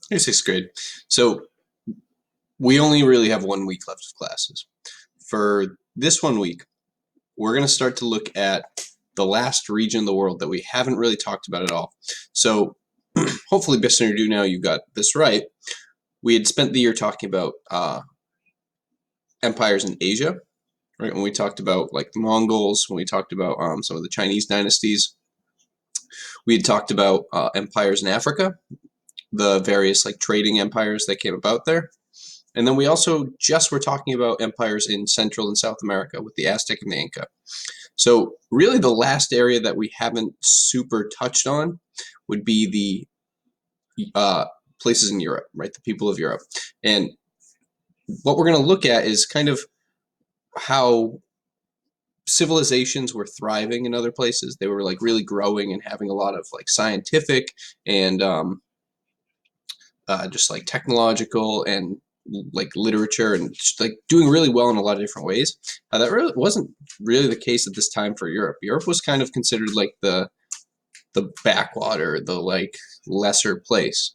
Hey, sixth grade. So we only really have 1 week left of classes. For this 1 week, we're going to start to look at the last region of the world that we haven't really talked about at all. So hopefully, based on your do now, you got this right. We had spent the year talking about empires in Asia, right? When we talked about like the Mongols, when we talked about some of the Chinese dynasties, we had talked about empires in Africa, the various like trading empires that came about there. And then we also just were talking about empires in Central and South America with the Aztec and the Inca. So really the last area that we haven't super touched on would be the places in Europe, right? The people of Europe. And what we're going to look at is kind of how civilizations were thriving in other places. They were like really growing and having a lot of like scientific and just like technological and like literature and just, like doing really well in a lot of different ways. That really wasn't really the case at this time for Europe. Europe was kind of considered like the backwater, the like lesser place.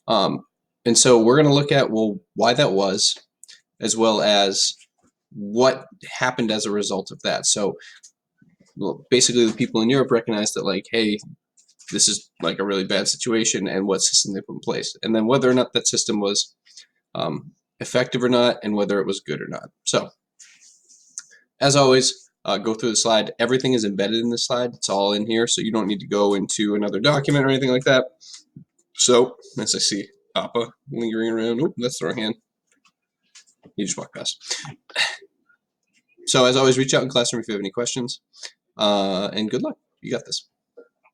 Um, and so we're going to look at well why that was, as well as what happened as a result of that. So well, basically, the people in Europe recognized that like, hey, this is like a really bad situation, and what system they put in place, and then whether or not that system was effective or not, and whether it was good or not. So, as always, go through the slide. Everything is embedded in the slide. It's all in here, so you don't need to go into another document or anything like that. So, as I see Appa lingering around, oh, that's the wrong hand. You just walk past. So, as always, reach out in classroom if you have any questions, and good luck. You got this.